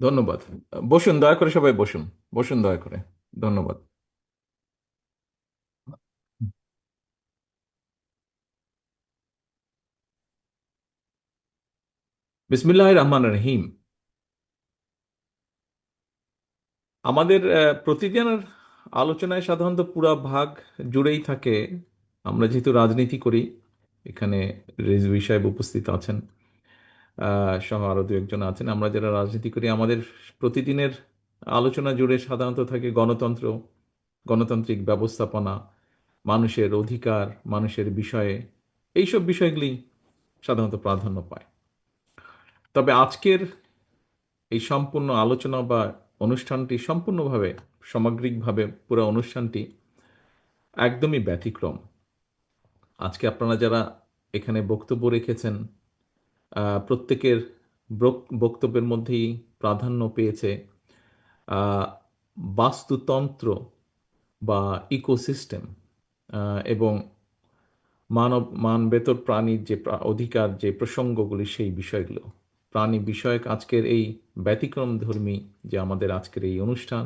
ধন্যবাদ। বসুন, দয়া করে সবাই বসুন। বসুন দয়া করে। ধন্যবাদ। বিসমিল্লাহির রহমানির রহিম। আমাদের প্রতিদিনের আলোচনায় সাধারণত পুরা ভাগ জুড়েই থাকে। আমরা যেহেতু রাজনীতি করি, এখানে রিজভী সাহেব উপস্থিত আছেন, সহ আরো দু একজন আছেন। আমরা যারা রাজনীতি করি, আমাদের প্রতিদিনের আলোচনা জুড়ে সাধারণত থাকে গণতন্ত্র, গণতান্ত্রিক ব্যবস্থাপনা, মানুষের অধিকার, মানুষের বিষয়ে, এইসব বিষয়গুলি সাধারণত প্রাধান্য পায়। তবে আজকের এই সম্পূর্ণ আলোচনা বা অনুষ্ঠানটি সম্পূর্ণভাবে, সামগ্রিকভাবে পুরো অনুষ্ঠানটি একদমই ব্যতিক্রম। আজকে আপনারা যারা এখানে বক্তব্য রেখেছেন, প্রত্যেকের বক্তব্যের মধ্যেই প্রাধান্য পেয়েছে আহ, বাস্তুতন্ত্র বা ইকোসিস্টেম এবং মানবেতর প্রাণীর যে অধিকার, যে প্রসঙ্গগুলি, সেই বিষয়গুলো, প্রাণী বিষয়ক আজকের এই ব্যতিক্রম ধর্মী যে আমাদের আজকের এই অনুষ্ঠান,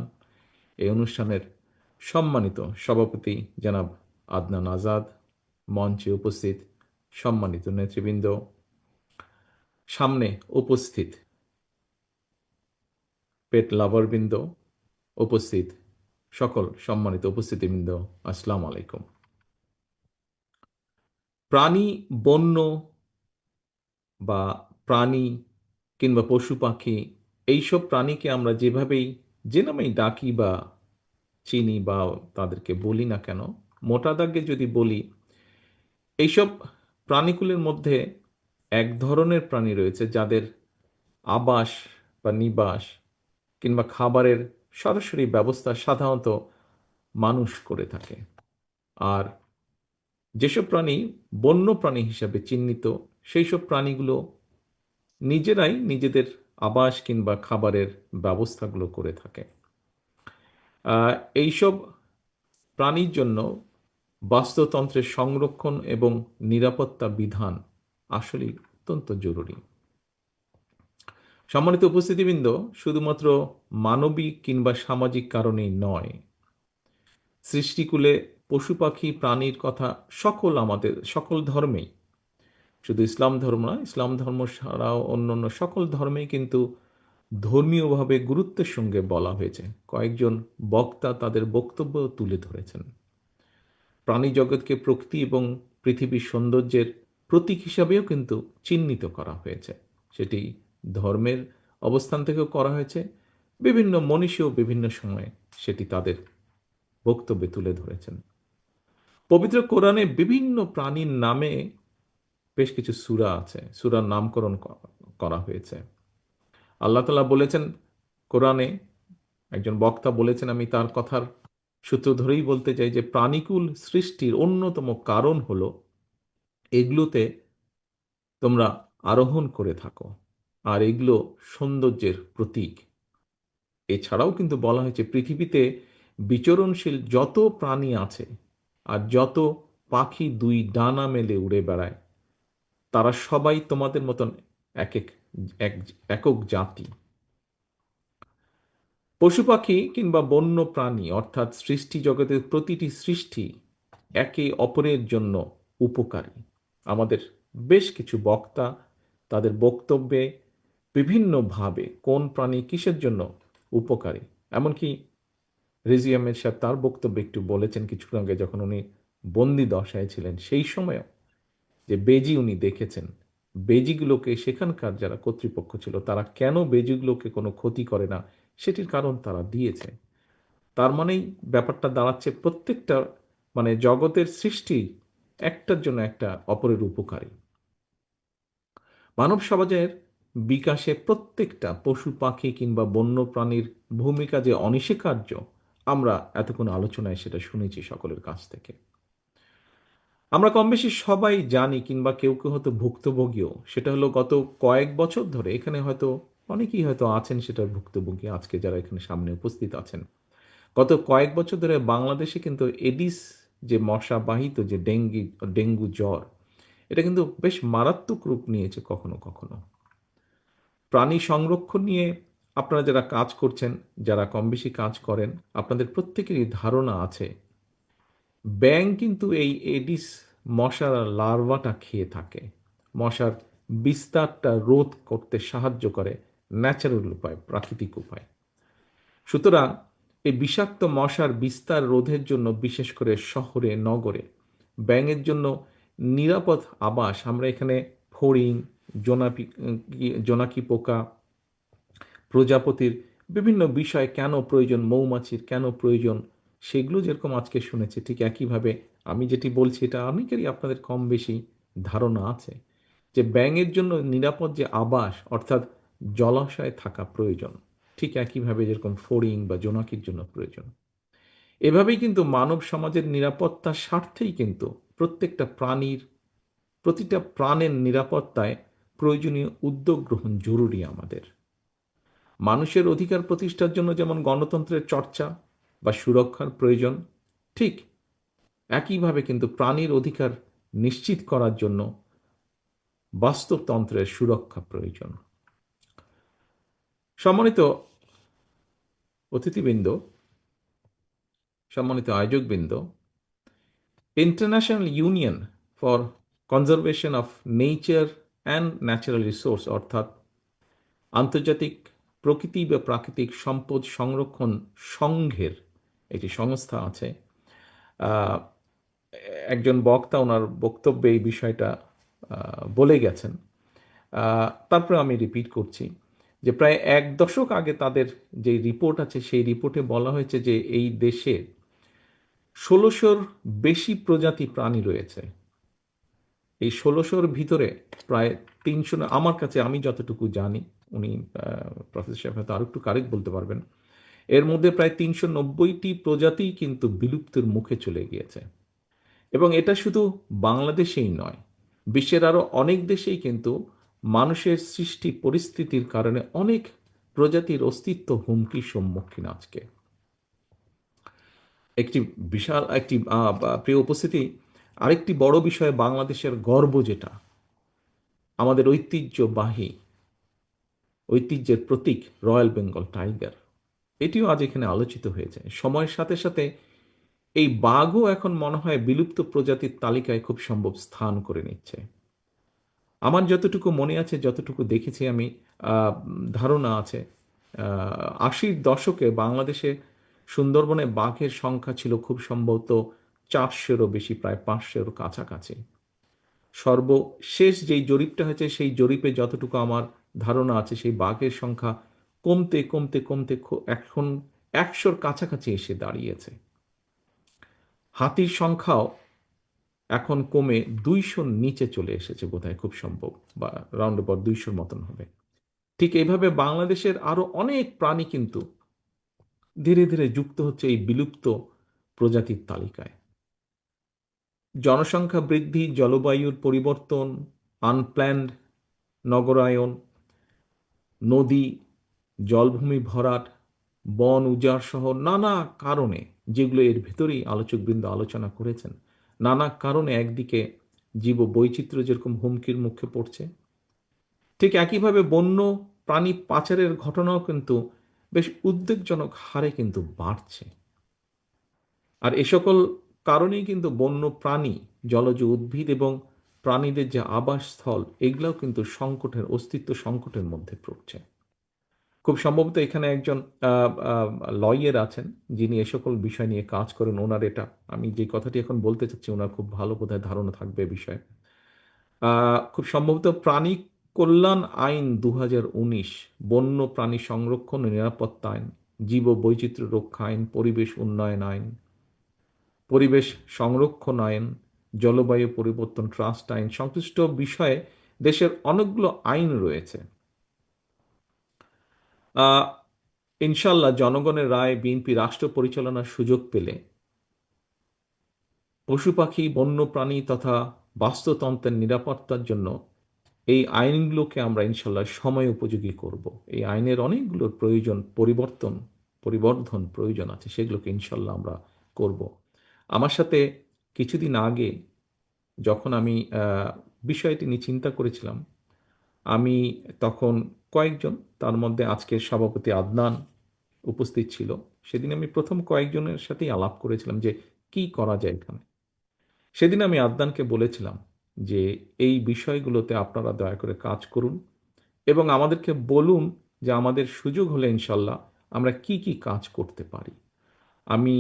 এই অনুষ্ঠানের সম্মানিত সভাপতি জনাব আদনান আজাদ, মঞ্চে উপস্থিত সম্মানিত নেতৃবৃন্দ, সামনে উপস্থিত পেট লাভারবৃন্দ, উপস্থিত সকল সম্মানিত উপস্থিতিবৃন্দ, আসসালামু আলাইকুম। প্রাণী, বন্য বা প্রাণী কিংবা পশু পাখি, এইসব প্রাণীকে আমরা যেভাবেই, যে নামেই ডাকি বা চিনি বা তাদেরকে বলি না কেন, মোটা দাগে যদি বলি, এইসব প্রাণীকুলের মধ্যে এক ধরনের প্রাণী রয়েছে যাদের আবাস বা নিবাস কিংবা খাবারের সরাসরি ব্যবস্থা সাধারণত মানুষ করে থাকে। আর যেসব প্রাণী বন্য প্রাণী হিসাবে চিহ্নিত, সেই সব প্রাণীগুলো নিজেরাই নিজেদের আবাস কিংবা খাবারের ব্যবস্থাগুলো করে থাকে। এইসব প্রাণীর জন্য বাস্তুতন্ত্রের সংরক্ষণ এবং নিরাপত্তা বিধান আসলেই অত্যন্ত জরুরি। সম্মানিত উপস্থিতিবৃন্দ, শুধুমাত্র মানবিক কিংবা সামাজিক কারণেই নয়, সৃষ্টিকুলে পশু পাখি প্রাণীর কথা সকল, আমাদের সকল ধর্মেই, শুধু ইসলাম ধর্ম নয়, ইসলাম ধর্ম ছাড়াও অন্যান্য সকল ধর্মেই কিন্তু ধর্মীয়ভাবে গুরুত্বের সঙ্গে বলা হয়েছে। কয়েকজন বক্তা তাদের বক্তব্য তুলে ধরেছেন। প্রাণী জগৎকে প্রকৃতি এবং পৃথিবীর সৌন্দর্যের প্রতীক হিসাবেও কিন্তু চিহ্নিত করা হয়েছে। সেটি ধর্মের অবস্থান থেকেও করা হয়েছে। বিভিন্ন মনীষীও বিভিন্ন সময়ে সেটি তাদের বক্তব্যে তুলে ধরেছেন। পবিত্র কোরআনে বিভিন্ন প্রাণীর নামে বেশ কিছু সূরা আছে, সূরার নামকরণ করা হয়েছে। আল্লাহ তাআলা বলেছেন কোরআনে, একজন বক্তা বলেছেন, আমি তার কথার সূত্র ধরেই বলতে চাই, যে প্রাণীকুল সৃষ্টির অন্যতম কারণ হলো এগুলোতে তোমরা আরোহণ করে থাকো, আর এগুলো সৌন্দর্যের প্রতীক। এছাড়াও কিন্তু বলা হয়েছে পৃথিবীতে বিচরণশীল যত প্রাণী আছে আর যত পাখি দুই ডানা মেলে উড়ে বেড়ায়, তারা সবাই তোমাদের মতন এক এক একক জাতি। পশু পাখি কিংবা বন্য প্রাণী অর্থাৎ সৃষ্টি জগতের প্রতিটি সৃষ্টি একে অপরের জন্য উপকারী। আমাদের বেশ কিছু বক্তা তাদের বক্তব্যে বিভিন্নভাবে কোন প্রাণী কিসের জন্য উপকারী, এমনকি রিজি আহমেদ সাহেব তার বক্তব্যে একটু বলেছেন কিছুক্ষণ আগে, যখন উনি বন্দি দশায় ছিলেন সেই সময়ও, যে বেজি উনি দেখেছেন, বেজিগুলোকে সেখানকার যারা কর্তৃপক্ষ ছিল তারা কেন বেজিগুলোকে কোনো ক্ষতি করে না, সেটির কারণ তারা দিয়েছে। তার মানেই ব্যাপারটা দাঁড়াচ্ছে প্রত্যেকটা, মানে জগতের সৃষ্টি একটার জন্য একটা অপরের উপকারী। মানব সমাজের বিকাশে প্রত্যেকটা পশু পাখি কিংবা বন্য প্রাণীর ভূমিকা যে অনস্বীকার্য, আমরা এতক্ষণ আলোচনায় সেটা শুনেছি সকলের কাছ থেকে। আমরা কম বেশি সবাই জানি, কিংবা কেউ কেউ হয়তো ভুক্তভোগীও। সেটা হলো গত কয়েক বছর ধরে এখানে হয়তো অনেকেই হয়তো আছেন সেটার ভুক্তভোগী, আজকে যারা এখানে সামনে উপস্থিত আছেন। গত কয়েক বছর ধরে বাংলাদেশে কিন্তু এডিস, যে মশাবাহিত যে ডেঙ্গু জ্বর, এটা কিন্তু বেশ মারাত্মক রূপ নিয়েছে কখনো কখনো। প্রাণী সংরক্ষণ নিয়ে আপনারা যারা কাজ করছেন, যারা কম বেশি কাজ করেন, আপনাদের প্রত্যেকেরই ধারণা আছে ব্যাঙ কিন্তু এই এডিস মশার লার্ভাটা খেয়ে থাকে। মশার বিস্তারটা রোধ করতে সাহায্য করে ন্যাচারাল উপায়, প্রাকৃতিক উপায়। সুতরাং এই বিষাক্ত মশার বিস্তার রোধের জন্য বিশেষ করে শহরে নগরে ব্যাঙের জন্য নিরাপদ আবাস আমরা এখানে ফড়িং, জোনাকি পোকা, প্রজাপতির বিভিন্ন বিষয় কেন প্রয়োজন, মৌমাছির কেন প্রয়োজন, সেগুলো যেরকম আজকে শুনেছি, ঠিক একইভাবে আমি যেটি বলছি এটা অনেকেরই আপনাদের কম বেশি ধারণা আছে যে ব্যাঙের জন্য নিরাপদ যে আবাস অর্থাৎ জলাশয়ে থাকা প্রয়োজন, ঠিক একইভাবে যেরকম ফড়িং বা জোনাকির জন্য প্রয়োজন। এভাবেই কিন্তু মানব সমাজের নিরাপত্তার স্বার্থেই কিন্তু প্রত্যেকটা প্রাণীর, প্রতিটা প্রাণের নিরাপত্তায় প্রয়োজনীয় উদ্যোগ গ্রহণ জরুরি আমাদের। মানুষের অধিকার প্রতিষ্ঠার জন্য যেমন গণতন্ত্রের চর্চা বা সুরক্ষার প্রয়োজন, ঠিক একইভাবে কিন্তু প্রাণীর অধিকার নিশ্চিত করার জন্য বাস্তুতন্ত্রের সুরক্ষা প্রয়োজন। সম্মানিত অতিথিবৃন্দ, সম্মানিত আয়োজকবৃন্দ, international union for conservation of nature and natural resource অর্থাৎ আন্তর্জাতিক প্রকৃতি বা প্রাকৃতিক সম্পদ সংরক্ষণ সংঘের একটি সংস্থা আছে। আহ, একজন বক্তা ওনার বক্তব্যে এই বিষয়টা বলে গেছেন। তারপরে আমি রিপিট করছি যে প্রায় 1 দশক আগে তাদের যে রিপোর্ট আছে সেই রিপোর্টে বলা হয়েছে যে এই দেশে 1600-র বেশি প্রজাতি প্রাণী রয়েছে। এই 1600-র ভিতরে প্রায় 300, আমার কাছে আমি যতটুকু জানি, উনি প্রফেসর সাহেব হয়তো আরো একটু কারেক্ট বলতে পারবেন, এর মধ্যে প্রায় 390টি প্রজাতি কিন্তু বিলুপ্তির মুখে চলে গিয়েছে। এবং এটা শুধু বাংলাদেশেই নয়, বিশ্বের আরো অনেক দেশেই কিন্তু মানুষের সৃষ্টি পরিস্থিতির কারণে অনেক প্রজাতির অস্তিত্ব হুমকির সম্মুখীন আজকে। একটি বিশাল একটি প্রিয় উপস্থিতি, আরেকটি বড় বিষয়, বাংলাদেশের গর্ব যেটা আমাদের ঐতিহ্যবাহী, ঐতিহ্যের প্রতীক রয়্যাল বেঙ্গল টাইগার, এটিও আজ এখানে আলোচিত হয়েছে। সময়ের সাথে সাথে এই বাঘও এখন মনে হয় বিলুপ্ত প্রজাতির তালিকায় খুব সম্ভব স্থান করে নিচ্ছে। আমার যতটুকু মনে আছে, যতটুকু দেখেছি আমি, ধারণা আছে 80-র দশকে বাংলাদেশে সুন্দরবনে বাঘের সংখ্যা ছিল খুব সম্ভবত 400-রও বেশি, প্রায় 500-র কাছাকাছি। সর্বশেষ যেই জরিপটা হয়েছে সেই জরিপে যতটুকু আমার ধারণা আছে সেই বাঘের সংখ্যা কমতে কমতে কমতে এখন 100-র কাছাকাছি এসে দাঁড়িয়েছে। হাতির সংখ্যাও এখন কমে 200-র নিচে চলে এসেছে বোধহয়, খুব সম্ভব, বা রাউন্ড অ্যাবাউট 200-র মতন হবে। ঠিক এইভাবে বাংলাদেশের আরো অনেক প্রাণী কিন্তু ধীরে ধীরে যুক্ত হচ্ছে এই বিলুপ্ত প্রজাতির তালিকায়। জনসংখ্যা বৃদ্ধি, জলবায়ুর পরিবর্তন, আনপ্ল্যান্ড নগরায়ন, নদী জলভূমি ভরাট, বন উজাড় সহ নানা কারণে, যেগুলো এর ভেতরেই আলোচকবৃন্দ আলোচনা করেছেন, নানা কারণে একদিকে জীব বৈচিত্র্য যেরকম হুমকির মুখে পড়ছে, ঠিক একইভাবে বন্য প্রাণী পাচারের ঘটনাও কিন্তু বেশ উদ্বেগজনক হারে কিন্তু বাড়ছে। আর এ সকল কারণেই কিন্তু বন্য প্রাণী, জলজ উদ্ভিদ এবং প্রাণীদের যে আবাসস্থল, এগুলোও কিন্তু সংকটের, অস্তিত্ব সংকটের মধ্যে পড়ছে। খুব সম্ভবত এখানে একজন লয়ার আছেন যিনি এ সকল বিষয় নিয়ে কাজ করেন। ওনার এটা, আমি যে কথাটি এখন বলতে চাচ্ছি, ওনার খুব ভালো বোধহয় ধারণা থাকবে এ বিষয়ে। খুব সম্ভবত প্রাণী কল্যাণ আইন 2019, বন্য প্রাণী সংরক্ষণ ও নিরাপত্তা আইন, জীব বৈচিত্র্য রক্ষা আইন, পরিবেশ উন্নয়ন আইন, পরিবেশ সংরক্ষণ আইন, জলবায়ু পরিবর্তন ট্রাস্ট আইন, সংশ্লিষ্ট বিষয়ে দেশের অনেকগুলো আইন রয়েছে। ইনশাল্লাহ জনগণের রায় বিএনপি রাষ্ট্র পরিচালনার সুযোগ পেলে পশু পাখি, বন্য প্রাণী তথা বাস্তুতন্ত্রের নিরাপত্তার জন্য এই আইনগুলোকে আমরা ইনশাল্লাহ সময় উপযোগী করব। এই আইনের অনেকগুলোর প্রয়োজন, পরিবর্ধন প্রয়োজন আছে, সেগুলোকে ইনশাল্লাহ আমরা করব। আমার সাথে কিছুদিন আগে যখন আমি বিষয়টি নিয়ে চিন্তা করেছিলাম, আমি তখন কয়েকজন, তার মধ্যে আজকের সভাপতি আদনান উপস্থিত ছিল। সেদিন আমি প্রথম কয়েকজনের সাথেই আলাপ করেছিলাম যে কি করা যায় এখানে। সেদিন আমি আদনানকে বলেছিলাম যে এই বিষয়গুলোতে আপনারা দয়া করে কাজ করুন এবং আমাদেরকে বলুন যে আমাদের সুযোগ হলে ইনশাল্লাহ আমরা কি কি কাজ করতে পারি। আমি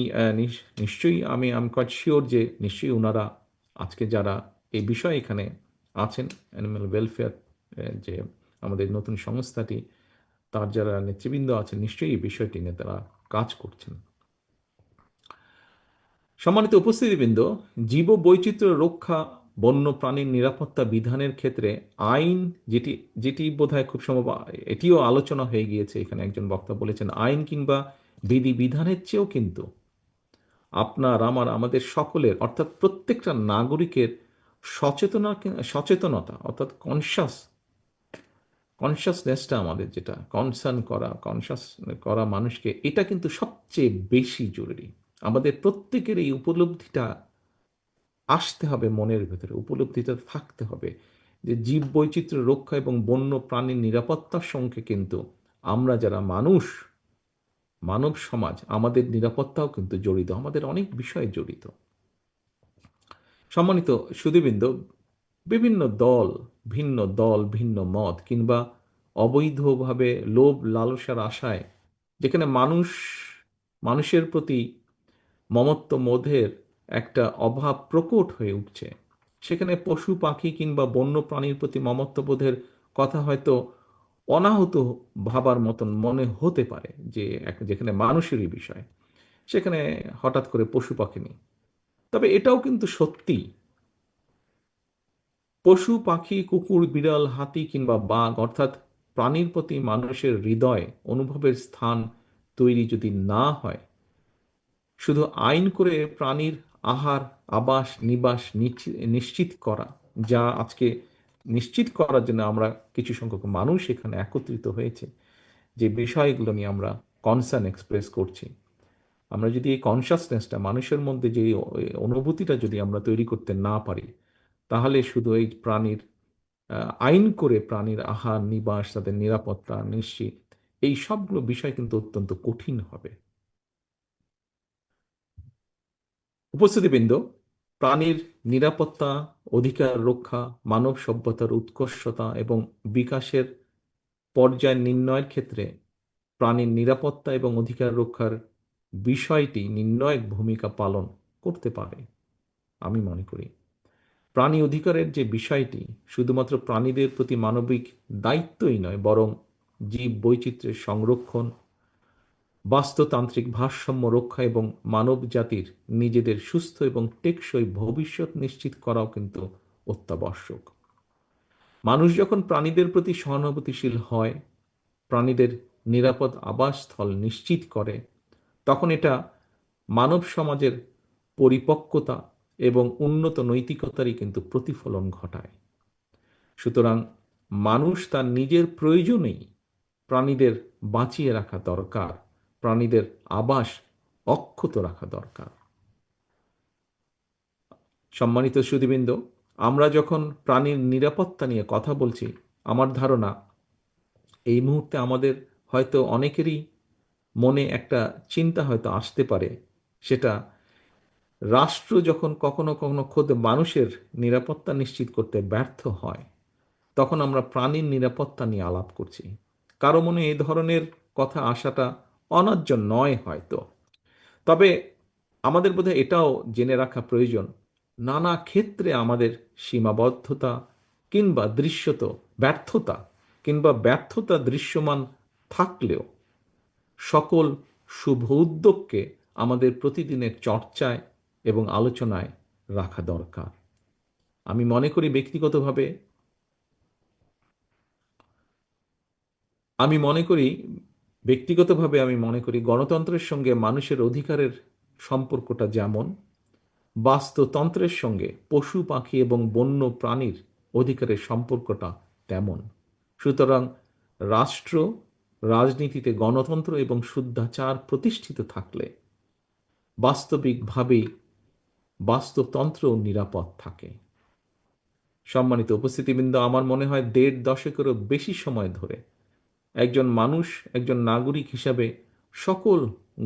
নিশ্চয়ই আমি কোয়াইট শিওর যে নিশ্চয়ই ওনারা আজকে যারা এই বিষয়ে এখানে আছেন, অ্যানিম্যাল ওয়েলফেয়ার যে আমাদের নতুন সংস্থাটি, তার যারা নেতৃবৃন্দ আছেন নিশ্চয়ই এই বিষয়টি নিয়ে তারা কাজ করছেন। সম্মানিত উপস্থিতিবৃন্দ, জীব বৈচিত্র্য রক্ষা, বন্য প্রাণীর নিরাপত্তা বিধানের ক্ষেত্রে আইন যেটি যেটি বোধহয় খুব সম্ভব এটিও আলোচনা হয়ে গিয়েছে, এখানে একজন বক্তা বলেছেন আইন কিংবা বিধি বিধানের চেয়েও কিন্তু আপনার আমার আমাদের সকলের অর্থাৎ প্রত্যেকটা নাগরিকের সচেতনতা অর্থাৎ কনসাসনেসটা আমাদের যেটা কনসার্ন করা, কনসাস করা মানুষকে, এটা কিন্তু সবচেয়ে বেশি জরুরি। আমাদের প্রত্যেকের এই উপলব্ধিটা আসতে হবে, মনের ভেতরে উপলব্ধিটা থাকতে হবে যে জীব বৈচিত্র্য রক্ষা এবং বন্য প্রাণীর নিরাপত্তার সঙ্গে কিন্তু আমরা যারা মানুষ, মানব সমাজ, আমাদের নিরাপত্তাও কিন্তু জড়িত, আমাদের অনেক বিষয় জড়িত। সম্মানিত সুধীবৃন্দ, বিভিন্ন দল, ভিন্ন মত কিংবা অবৈধভাবে লোভ লালসার আশায় যেখানে মানুষের প্রতি মমত্ববোধের একটা অভাব প্রকট হয়ে উঠছে, সেখানে পশু পাখি কিংবা বন্য প্রাণীর প্রতি মমত্ববোধের কথা হয়তো অনাহত ভাবার মতন মনে হতে পারে যে যেখানে মানুষেরই বিষয় সেখানে হঠাৎ করে পশু পাখি নেই। তবে এটাও কিন্তু সত্যি, পশু পাখি কুকুর বিড়াল হাতি কিংবা বাঘ অর্থাৎ প্রাণীর প্রতি মানুষের হৃদয় অনুভবের স্থান তৈরি যদি না হয়, শুধু আইন করে প্রাণীর আহার আবাস নিবাস নিশ্চিত করা, যা আজকে নিশ্চিত করার জন্য আমরা কিছু সংখ্যক মানুষ এখানে একত্রিত হয়েছে, যে বিষয়গুলো নিয়ে আমরা কনসার্ন এক্সপ্রেস করছি, আমরা যদি এই কনসাসনেসটা মানুষের মধ্যে যে অনুভূতিটা যদি আমরা তৈরি করতে না পারি, তাহলে শুধু এই প্রাণীর আইন করে প্রাণীর আহার নিবাস তাদের নিরাপত্তা নিশ্চিত, এই সবগুলো বিষয় কিন্তু অত্যন্ত কঠিন হবে। উপস্থিতিবৃন্দ, প্রাণীর নিরাপত্তা, অধিকার রক্ষা, মানব সভ্যতার উৎকর্ষতা এবং বিকাশের পর্যায় নির্ণয়ের ক্ষেত্রে প্রাণীর নিরাপত্তা এবং অধিকার রক্ষার বিষয়টি নির্ণায়ক ভূমিকা পালন করতে পারে। আমি মনে করি প্রাণী অধিকারের যে বিষয়টি শুধুমাত্র প্রাণীদের প্রতি মানবিক দায়িত্বই নয়, বরং জীব বৈচিত্র্যের সংরক্ষণ, বাস্তুতান্ত্রিক ভারসাম্য রক্ষা এবং মানব জাতির নিজেদের সুস্থ এবং টেকসই ভবিষ্যৎ নিশ্চিত করাও কিন্তু অত্যাবশ্যক। মানুষ যখন প্রাণীদের প্রতি সহানুভূতিশীল হয়, প্রাণীদের নিরাপদ আবাসস্থল নিশ্চিত করে, তখন এটা মানব সমাজের পরিপক্কতা এবং উন্নত নৈতিকতারই কিন্তু প্রতিফলন ঘটায়। সুতরাং মানুষ তার নিজের প্রয়োজনেই প্রাণীদের বাঁচিয়ে রাখা দরকার, প্রাণীদের আবাস অক্ষত রাখা দরকার। সম্মানিত সুধীবৃন্দ, আমরা যখন প্রাণীর নিরাপত্তা নিয়ে কথা বলছি, আমার ধারণা এই মুহূর্তে আমাদের হয়তো অনেকেরই মনে একটা চিন্তা হয়তো আসতে পারে, সেটা রাষ্ট্র যখন কখনো কখনো খোদ মানুষের নিরাপত্তা নিশ্চিত করতে ব্যর্থ হয়, তখন আমরা প্রাণীর নিরাপত্তা নিয়ে আলাপ করছি। কারো মনে এই ধরনের কথা আসাটা অন্যায্য নয় হয়তো, তবে আমাদের বোধহয় এটাও জেনে রাখা প্রয়োজন, নানা ক্ষেত্রে আমাদের সীমাবদ্ধতা কিংবা ব্যর্থতা দৃশ্যমান থাকলেও সকল শুভ উদ্যোগকে আমাদের প্রতিদিনের চর্চায় এবং আলোচনায় রাখা দরকার। আমি মনে করি ব্যক্তিগতভাবে আমি মনে করি আমি মনে করি গণতন্ত্রের সঙ্গে মানুষের অধিকারের সম্পর্কটা যেমন, বাস্তুতন্ত্রের সঙ্গে পশু পাখি এবং বন্য প্রাণীর অধিকারের সম্পর্কটা তেমন। সুতরাং রাষ্ট্র রাজনীতিতে গণতন্ত্র এবং শুদ্ধাচার প্রতিষ্ঠিত থাকলে বাস্তবিকভাবেই বাস্তুতন্ত্র নিরাপদ থাকে। সম্মানিত উপস্থিতিবৃন্দ, আমার মনে হয় ১.৫ দশকেরও বেশি সময় ধরে একজন মানুষ, একজন নাগরিক হিসাবে সকল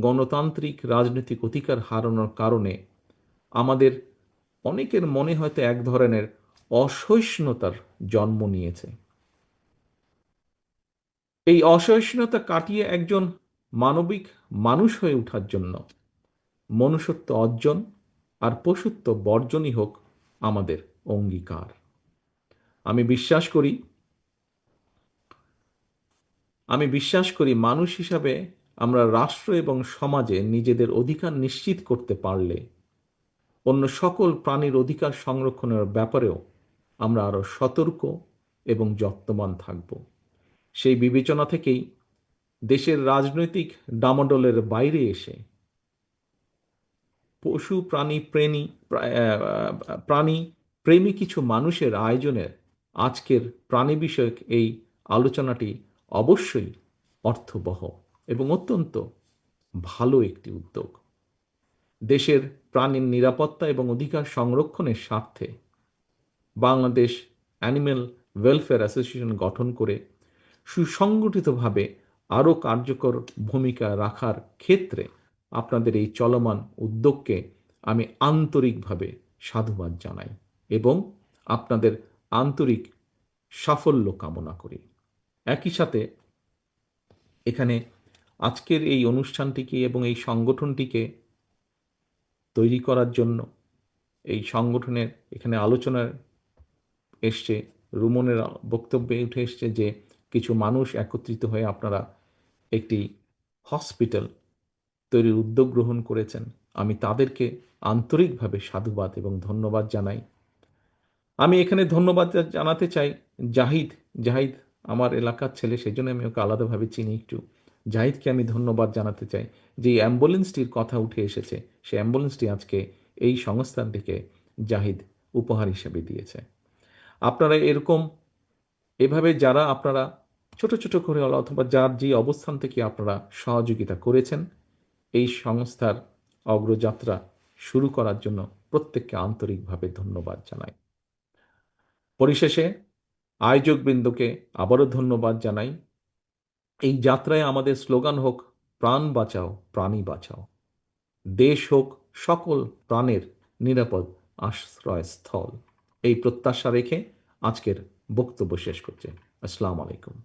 গণতান্ত্রিক রাজনৈতিক অধিকার হারানোর কারণে আমাদের অনেকের মনে হয়তো এক ধরনের অসহিষ্ণুতার জন্ম নিয়েছে। এই অসহিষ্ণুতা কাটিয়ে একজন মানবিক মানুষ হয়ে ওঠার জন্য মনুষ্যত্ব অর্জন আর পশুত্ব বর্জনই হোক আমাদের অঙ্গীকার। আমি বিশ্বাস করি আমি বিশ্বাস করি মানুষ হিসাবে আমরা রাষ্ট্র এবং সমাজে নিজেদের অধিকার নিশ্চিত করতে পারলে অন্য সকল প্রাণীর অধিকার সংরক্ষণের ব্যাপারেও আমরা আরও সতর্ক এবং যত্নবান থাকব। সেই বিবেচনা থেকেই দেশের রাজনৈতিক ডামাডোলের বাইরে এসে পশু প্রাণী প্রেমী কিছু মানুষের আয়োজনের আজকের প্রাণী বিষয়ক এই আলোচনাটি অবশ্যই অর্থবহ এবং অত্যন্ত ভালো একটি উদ্যোগ। দেশের প্রাণীর নিরাপত্তা এবং অধিকার সংরক্ষণের স্বার্থে বাংলাদেশ অ্যানিম্যাল ওয়েলফেয়ার অ্যাসোসিয়েশন গঠন করে সুসংগঠিতভাবে আরও কার্যকর ভূমিকা রাখার ক্ষেত্রে আপনাদের এই চলমান উদ্যোগকে আমি আন্তরিকভাবে সাধুবাদ জানাই এবং আপনাদের আন্তরিক সাফল্য কামনা করি। একই সাথে এখানে আজকের এই অনুষ্ঠানটিকে এবং এই সংগঠনটিকে তৈরি করার জন্য এই সংগঠনের এখানে আলোচনার এসছে, রুমনের বক্তব্যে উঠে এসছে যে কিছু মানুষ একত্রিত হয়ে আপনারা একটি হসপিটাল তৈরির উদ্যোগ গ্রহণ করেছেন। আমি তাদেরকে আন্তরিকভাবে সাধুবাদ এবং ধন্যবাদ জানাই। আমি এখানে ধন্যবাদ জানাতে চাই জাহিদ। জাহিদ আমার এলাকার ছেলে, সেই জন্য আমি ওকে আলাদাভাবে চিনি একটু। জাহিদকে আমি ধন্যবাদ জানাতে চাই যে এই অ্যাম্বুলেন্সটির কথা উঠে এসেছে, সেই অ্যাম্বুলেন্সটি আজকে এই সংস্থানটিকে জাহিদ উপহার হিসেবে দিয়েছে। আপনারা এভাবে যারা আপনারা ছোট ছোট করে অথবা যার যে অবস্থান থেকে আপনারা সহযোগিতা করেছেন এই সংস্থার অগ্রযাত্রা শুরু করার জন্য প্রত্যেককে আন্তরিকভাবে ধন্যবাদ জানাই। পরিশেষে আয়োজকবৃন্দকে আবারও ধন্যবাদ জানাই। এই যাত্রায় আমাদের স্লোগান হোক, প্রাণ বাঁচাও, প্রাণী বাঁচাও। দেশ হোক সকল প্রাণের নিরাপদ আশ্রয়স্থল। এই প্রত্যাশা রেখে আজকের বক্তব্য শেষ করছি। আসসালামু আলাইকুম।